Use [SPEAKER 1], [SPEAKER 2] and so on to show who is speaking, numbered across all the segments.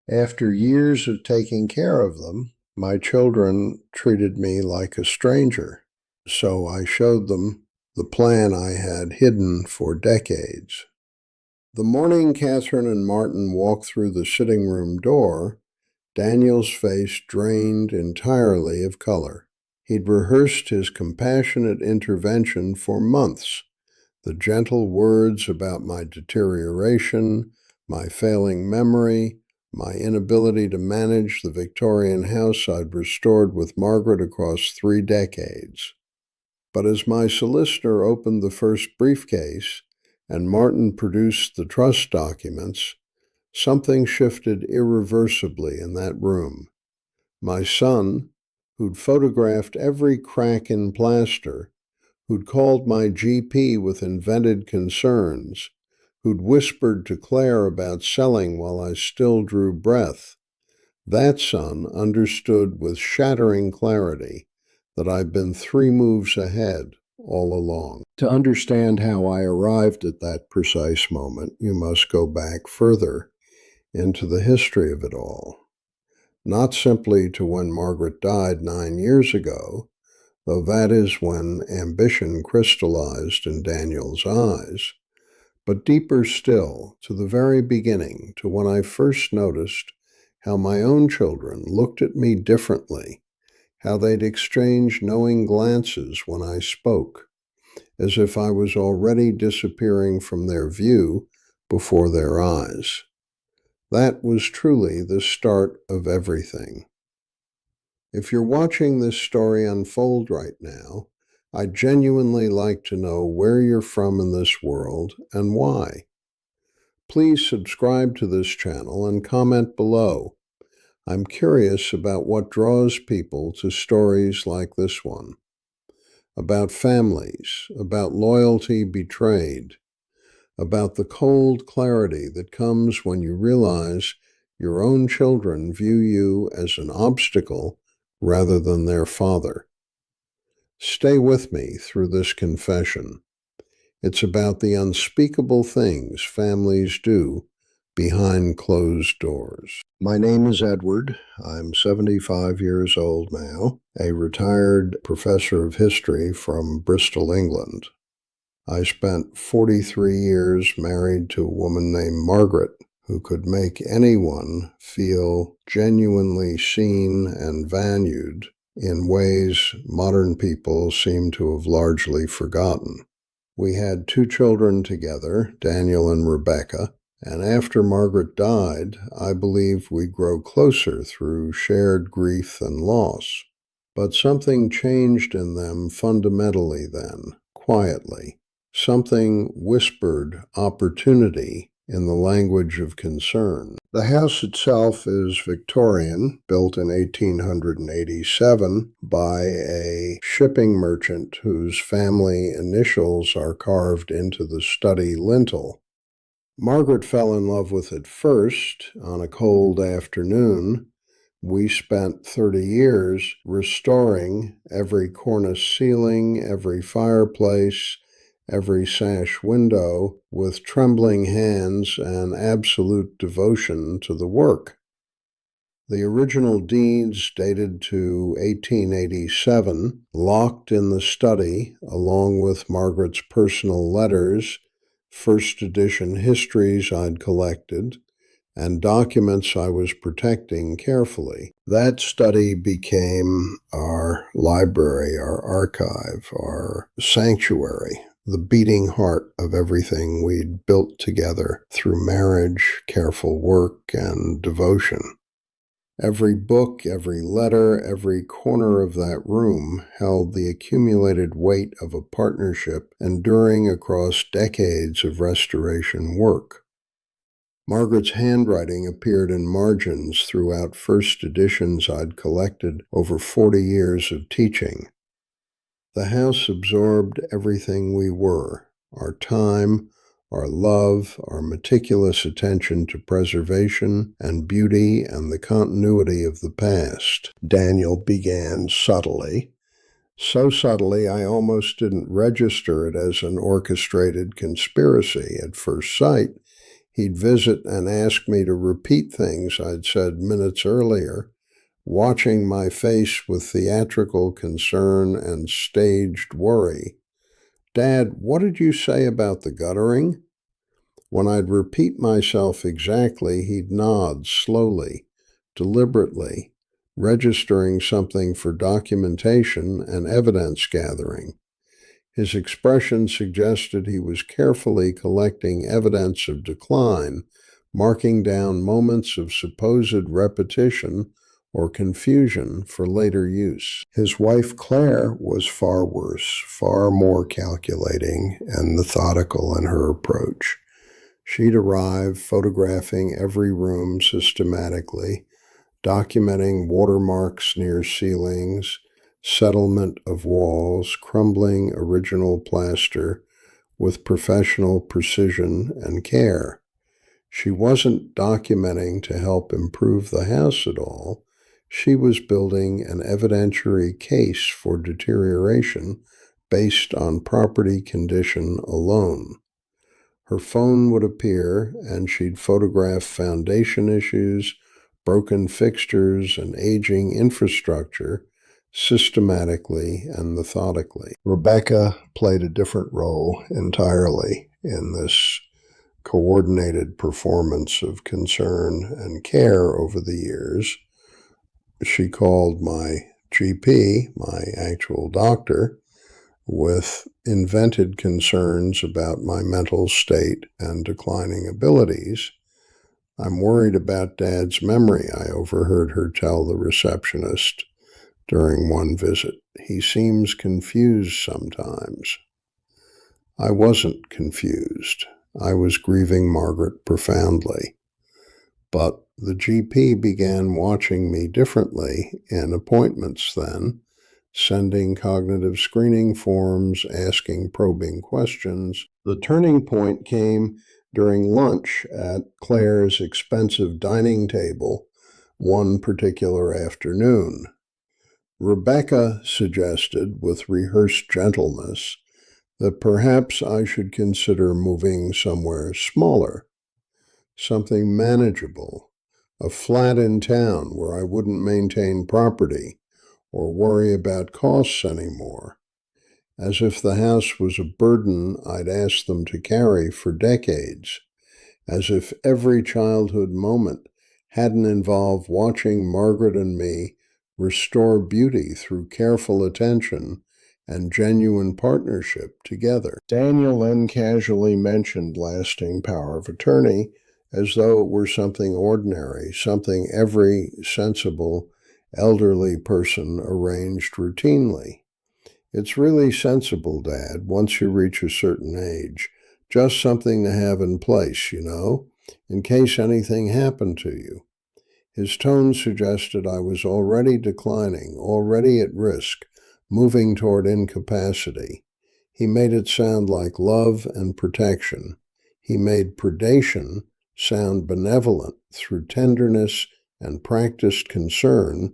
[SPEAKER 1] After years of taking care of them, my children treated me like a stranger, so I showed them the plan I had hidden for decades. The morning Catherine and Martin walked through the sitting room door, Daniel's face drained entirely of color. He'd rehearsed his compassionate intervention for months, the gentle words about my deterioration, my failing memory, my inability to manage the Victorian house I'd restored with Margaret across 3 decades. But as my solicitor opened the first briefcase and Martin produced the trust documents, something shifted irreversibly in that room. My son, who'd photographed every crack in plaster, who'd called my GP with invented concerns, who'd whispered to Claire about selling while I still drew breath, that son understood with shattering clarity that I'd been 3 moves ahead all along. To understand how I arrived at that precise moment, you must go back further into the history of it all. Not simply to when Margaret died 9 years ago, though that is when ambition crystallized in Daniel's eyes, but deeper still, to the very beginning, to when I first noticed how my own children looked at me differently, how they'd exchange knowing glances when I spoke, as if I was already disappearing from their view before their eyes. That was truly the start of everything. If you're watching this story unfold right now, I'd genuinely like to know where you're from in this world and why. Please subscribe to this channel and comment below. I'm curious about what draws people to stories like this one. About families, about loyalty betrayed, about the cold clarity that comes when you realize your own children view you as an obstacle rather than their father. Stay with me through this confession. It's about the unspeakable things families do behind closed doors. My name is Edward. I'm 75 years old now, a retired professor of history from Bristol, England. I spent 43 years married to a woman named Margaret, who could make anyone feel genuinely seen and valued in ways modern people seem to have largely forgotten. We had 2 children together, Daniel and Rebecca, and after Margaret died, I believe we grew closer through shared grief and loss. But something changed in them fundamentally then, quietly. Something whispered opportunity in the language of concern. The house itself is Victorian, built in 1887 by a shipping merchant whose family initials are carved into the study lintel. Margaret fell in love with it first on a cold afternoon. We spent 30 years restoring every cornice ceiling, every fireplace, every sash window with trembling hands and absolute devotion to the work. The original deeds, dated to 1887, locked in the study along with Margaret's personal letters, first edition histories I'd collected, and documents I was protecting carefully. That study became our library, our archive, our sanctuary, the beating heart of everything we'd built together through marriage, careful work, and devotion. Every book, every letter, every corner of that room held the accumulated weight of a partnership enduring across decades of restoration work. Margaret's handwriting appeared in margins throughout first editions I'd collected over 40 years of teaching. The house absorbed everything we were, our time, our love, our meticulous attention to preservation and beauty and the continuity of the past. Daniel began subtly. So subtly I almost didn't register it as an orchestrated conspiracy at first sight. He'd visit and ask me to repeat things I'd said minutes earlier, watching my face with theatrical concern and staged worry. "Dad, what did you say about the guttering?" When I'd repeat myself exactly, he'd nod slowly, deliberately, registering something for documentation and evidence gathering. His expression suggested he was carefully collecting evidence of decline, marking down moments of supposed repetition or confusion for later use. His wife, Claire, was far worse, far more calculating and methodical in her approach. She'd arrive photographing every room systematically, documenting watermarks near ceilings, settlement of walls, crumbling original plaster with professional precision and care. She wasn't documenting to help improve the house at all. She was building an evidentiary case for deterioration based on property condition alone. Her phone would appear, and she'd photograph foundation issues, broken fixtures, and aging infrastructure systematically and methodically. Rebecca played a different role entirely in this coordinated performance of concern and care over the years. She called my GP, my actual doctor, with invented concerns about my mental state and declining abilities. "I'm worried about Dad's memory," I overheard her tell the receptionist during one visit. "He seems confused sometimes." I wasn't confused. I was grieving Margaret profoundly. But the GP began watching me differently in appointments then, sending cognitive screening forms, asking probing questions. The turning point came during lunch at Claire's expensive dining table one particular afternoon. Rebecca suggested, with rehearsed gentleness, that perhaps I should consider moving somewhere smaller, something manageable, a flat in town where I wouldn't maintain property or worry about costs anymore, as if the house was a burden I'd asked them to carry for decades, as if every childhood moment hadn't involved watching Margaret and me restore beauty through careful attention and genuine partnership together. Daniel then casually mentioned lasting power of attorney as though it were something ordinary, something every sensible elderly person arranged routinely. "It's really sensible, Dad, once you reach a certain age. Just something to have in place, in case anything happened to you." His tone suggested I was already declining, already at risk, moving toward incapacity. He made it sound like love and protection. He made predation sound benevolent through tenderness and practiced concern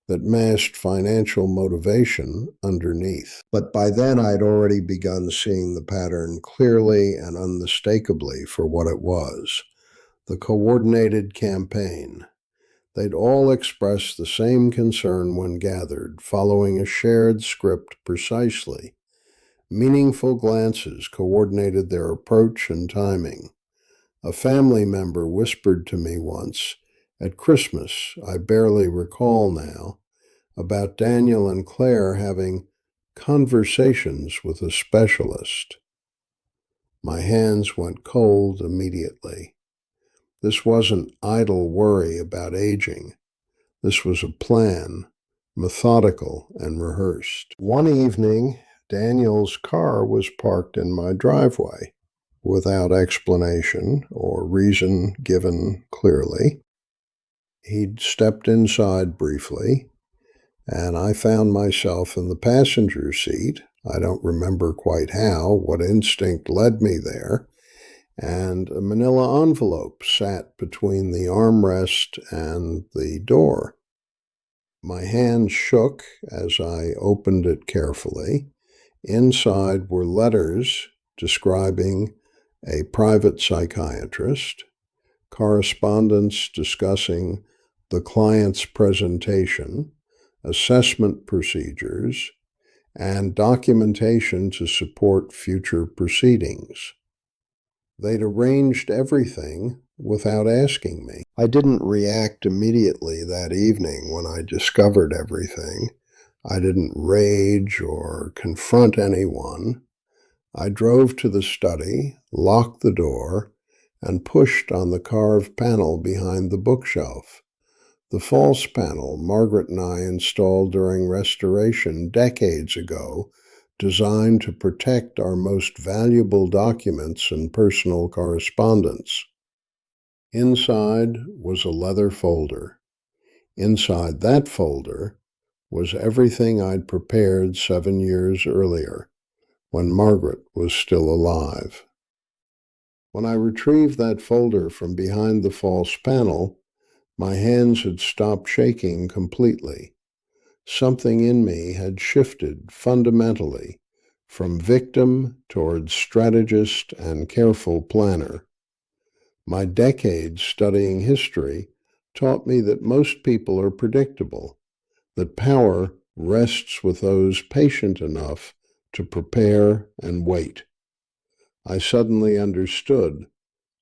[SPEAKER 1] that masked financial motivation underneath. But by then I'd already begun seeing the pattern clearly and unmistakably for what it was. The coordinated campaign. They'd all express the same concern when gathered, following a shared script precisely. Meaningful glances coordinated their approach and timing. A family member whispered to me once, at Christmas, I barely recall now, about Daniel and Claire having conversations with a specialist. My hands went cold immediately. This wasn't idle worry about aging. This was a plan, methodical and rehearsed. One evening, Daniel's car was parked in my driveway without explanation or reason given clearly. He'd stepped inside briefly, and I found myself in the passenger seat. I don't remember quite how, what instinct led me there, and a manila envelope sat between the armrest and the door. My hand shook as I opened it carefully. Inside were letters describing a private psychiatrist, correspondence discussing the client's presentation, assessment procedures, and documentation to support future proceedings. They'd arranged everything without asking me. I didn't react immediately that evening when I discovered everything. I didn't rage or confront anyone. I drove to the study, locked the door, and pushed on the carved panel behind the bookshelf. The false panel Margaret and I installed during restoration decades ago, designed to protect our most valuable documents and personal correspondence. Inside was a leather folder. Inside that folder was everything I'd prepared 7 years earlier, when Margaret was still alive. When I retrieved that folder from behind the false panel, my hands had stopped shaking completely. Something in me had shifted fundamentally from victim toward strategist and careful planner. My decades studying history taught me that most people are predictable, that power rests with those patient enough to prepare and wait. I suddenly understood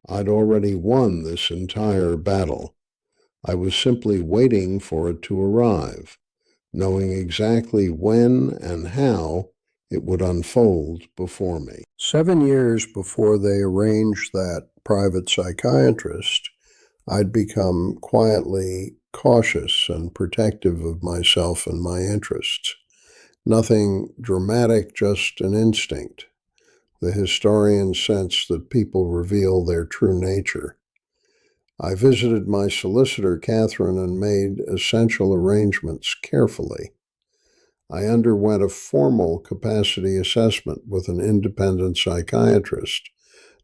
[SPEAKER 1] I'd already won this entire battle. I was simply waiting for it to arrive, knowing exactly when and how it would unfold before me. 7 years before they arranged that private psychiatrist, I'd become quietly cautious and protective of myself and my interests. Nothing dramatic, just an instinct. The historian sensed that people reveal their true nature. I visited my solicitor, Catherine, and made essential arrangements carefully. I underwent a formal capacity assessment with an independent psychiatrist,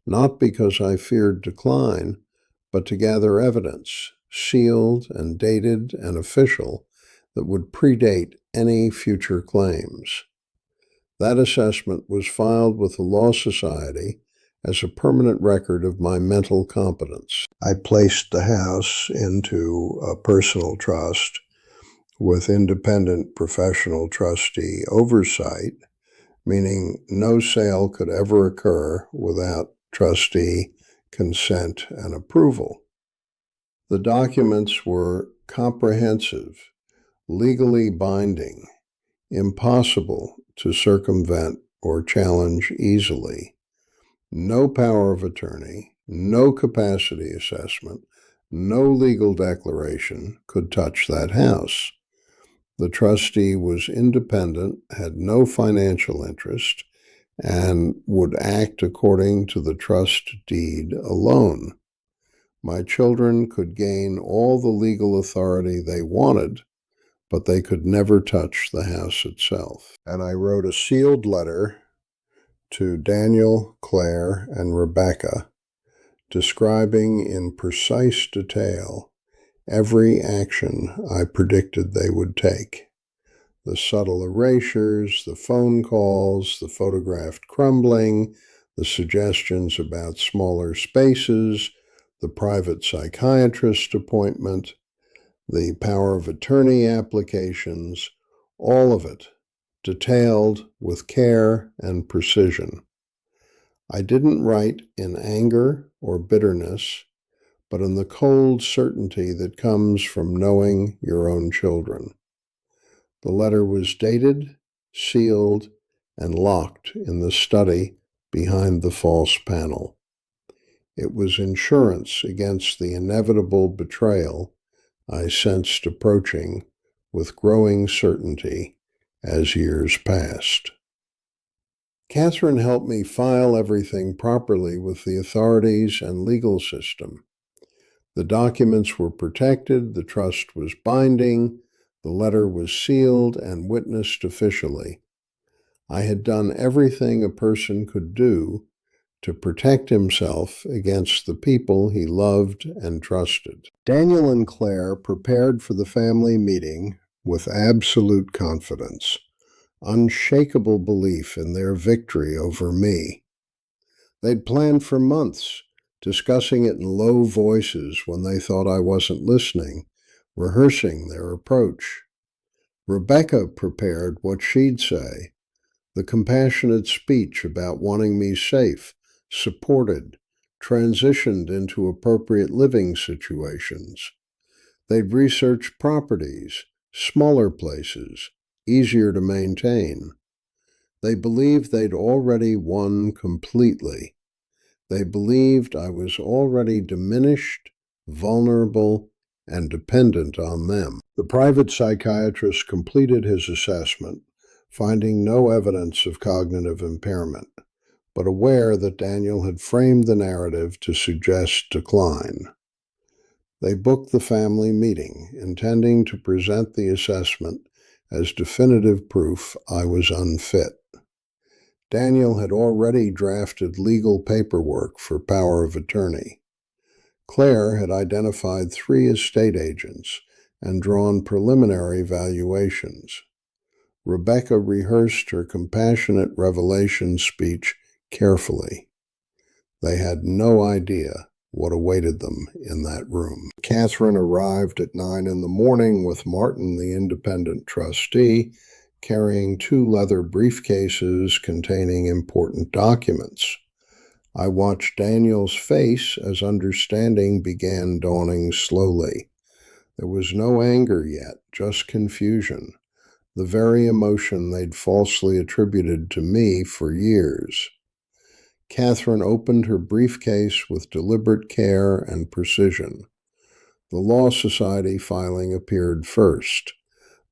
[SPEAKER 1] not because I feared decline, but to gather evidence, sealed and dated and official, that would predate any future claims. That assessment was filed with the Law Society as a permanent record of my mental competence. I placed the house into a personal trust with independent professional trustee oversight, meaning no sale could ever occur without trustee consent and approval. The documents were comprehensive, legally binding, impossible to circumvent or challenge easily. No power of attorney, no capacity assessment, no legal declaration could touch that house. The trustee was independent, had no financial interest, and would act according to the trust deed alone. My children could gain all the legal authority they wanted, but they could never touch the house itself. And I wrote a sealed letter to Daniel, Claire, and Rebecca, describing in precise detail every action I predicted they would take. The subtle erasures, the phone calls, the photographed crumbling, the suggestions about smaller spaces, the private psychiatrist appointment, the power of attorney applications, all of it detailed with care and precision. I didn't write in anger or bitterness, but in the cold certainty that comes from knowing your own children. The letter was dated, sealed, and locked in the study behind the false panel. It was insurance against the inevitable betrayal I sensed approaching with growing certainty as years passed. Catherine helped me file everything properly with the authorities and legal system. The documents were protected, the trust was binding, the letter was sealed and witnessed officially. I had done everything a person could do to protect himself against the people he loved and trusted. Daniel and Claire prepared for the family meeting with absolute confidence, unshakable belief in their victory over me. They'd planned for months, discussing it in low voices when they thought I wasn't listening, rehearsing their approach. Rebecca prepared what she'd say, the compassionate speech about wanting me safe, supported, transitioned into appropriate living situations. They'd researched properties, smaller places, easier to maintain. They believed they'd already won completely. They believed I was already diminished, vulnerable, and dependent on them. The private psychiatrist completed his assessment, finding no evidence of cognitive impairment, but aware that Daniel had framed the narrative to suggest decline. They booked the family meeting, intending to present the assessment as definitive proof I was unfit. Daniel had already drafted legal paperwork for power of attorney. Claire had identified 3 estate agents and drawn preliminary valuations. Rebecca rehearsed her compassionate revelation speech carefully. They had no idea what awaited them in that room. Catherine arrived at 9 in the morning with Martin, the independent trustee, carrying 2 leather briefcases containing important documents. I watched Daniel's face as understanding began dawning slowly. There was no anger yet, just confusion, the very emotion they'd falsely attributed to me for years. Catherine opened her briefcase with deliberate care and precision. The Law Society filing appeared first.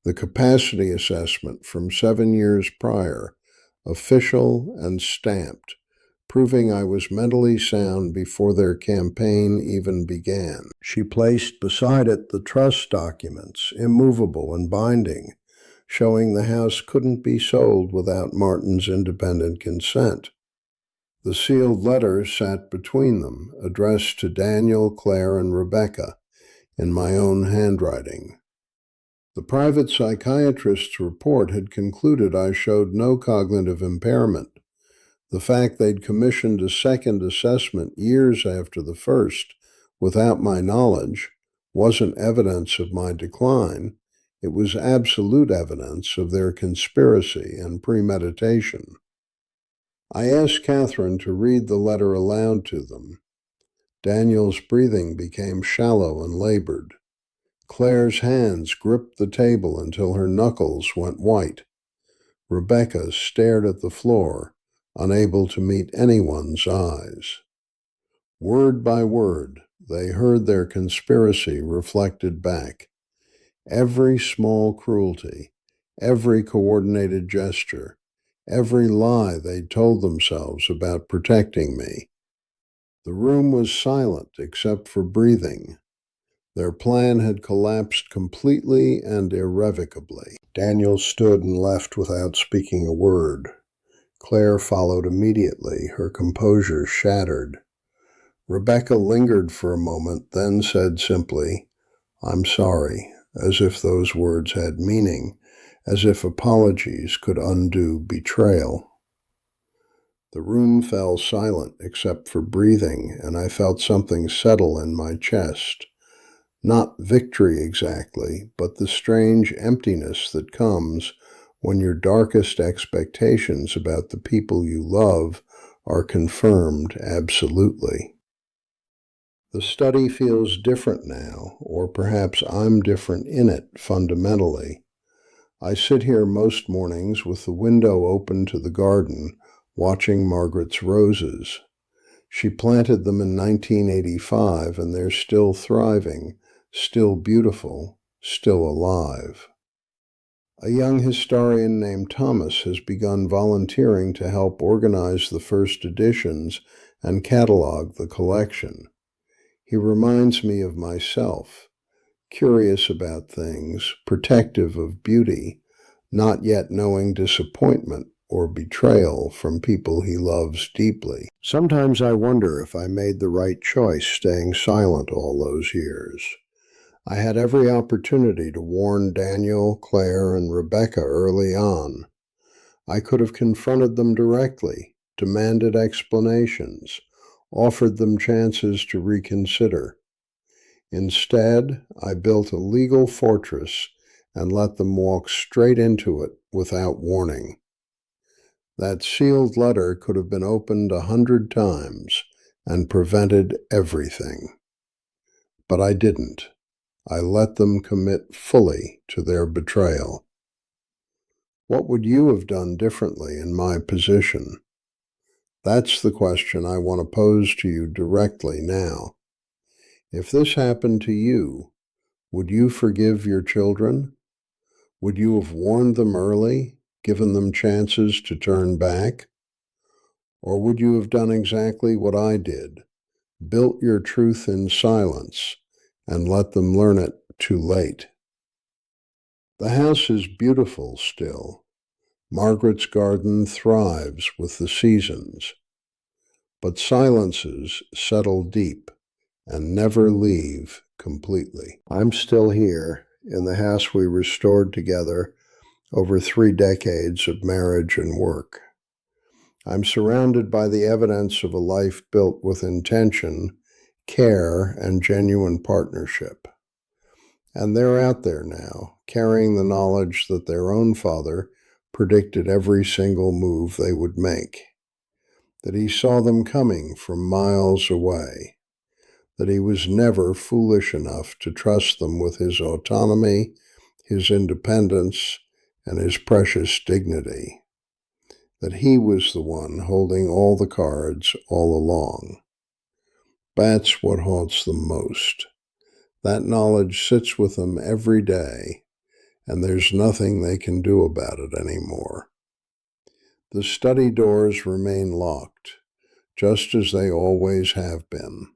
[SPEAKER 1] The capacity assessment from 7 years prior, official and stamped, proving I was mentally sound before their campaign even began. She placed beside it the trust documents, immovable and binding, showing the house couldn't be sold without Martin's independent consent. The sealed letters sat between them, addressed to Daniel, Claire, and Rebecca, in my own handwriting. The private psychiatrist's report had concluded I showed no cognitive impairment. The fact they'd commissioned a second assessment years after the first, without my knowledge, wasn't evidence of my decline. It was absolute evidence of their conspiracy and premeditation. I asked Catherine to read the letter aloud to them. Daniel's breathing became shallow and labored. Claire's hands gripped the table until her knuckles went white. Rebecca stared at the floor, unable to meet anyone's eyes. Word by word, they heard their conspiracy reflected back. Every small cruelty, every coordinated gesture, every lie they'd told themselves about protecting me. The room was silent except for breathing. Their plan had collapsed completely and irrevocably. Daniel stood and left without speaking a word. Claire followed immediately, her composure shattered. Rebecca lingered for a moment, then said simply, "I'm sorry," as if those words had meaning, as if apologies could undo betrayal. The room fell silent except for breathing, and I felt something settle in my chest. Not victory exactly, but the strange emptiness that comes when your darkest expectations about the people you love are confirmed absolutely. The study feels different now, or perhaps I'm different in it fundamentally. I sit here most mornings with the window open to the garden, watching Margaret's roses. She planted them in 1985, and they're still thriving, still beautiful, still alive. A young historian named Thomas has begun volunteering to help organize the first editions and catalog the collection. He reminds me of myself, curious about things, protective of beauty, not yet knowing disappointment or betrayal from people he loves deeply. Sometimes I wonder if I made the right choice staying silent all those years. I had every opportunity to warn Daniel, Claire, and Rebecca early on. I could have confronted them directly, demanded explanations, offered them chances to reconsider. Instead, I built a legal fortress and let them walk straight into it without warning. That sealed letter could have been opened 100 times and prevented everything. But I didn't. I let them commit fully to their betrayal. What would you have done differently in my position? That's the question I want to pose to you directly now. If this happened to you, would you forgive your children? Would you have warned them early, given them chances to turn back? Or would you have done exactly what I did, built your truth in silence, and let them learn it too late? The house is beautiful still. Margaret's garden thrives with the seasons. But silences settle deep and never leave completely. I'm still here in the house we restored together over 3 decades of marriage and work. I'm surrounded by the evidence of a life built with intention, care, and genuine partnership. And they're out there now, carrying the knowledge that their own father predicted every single move they would make, that he saw them coming from miles away, that he was never foolish enough to trust them with his autonomy, his independence, and his precious dignity, that he was the one holding all the cards all along. That's what haunts them most. That knowledge sits with them every day, and there's nothing they can do about it anymore. The study doors remain locked, just as they always have been.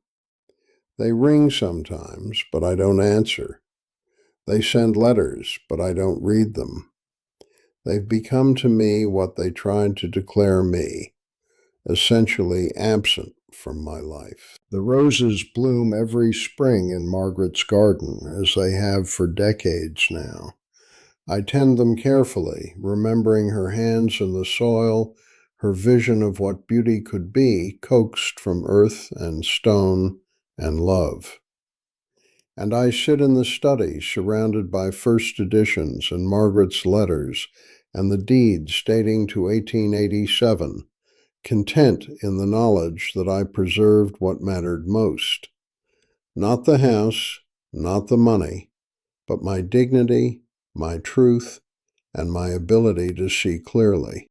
[SPEAKER 1] They ring sometimes, but I don't answer. They send letters, but I don't read them. They've become to me what they tried to declare me, essentially absent from my life. The roses bloom every spring in Margaret's garden, as they have for decades now. I tend them carefully, remembering her hands in the soil, her vision of what beauty could be, coaxed from earth and stone and love. And I sit in the study, surrounded by first editions and Margaret's letters and the deeds dating to 1887, content in the knowledge that I preserved what mattered most. Not the house, not the money, but my dignity, my truth, and my ability to see clearly.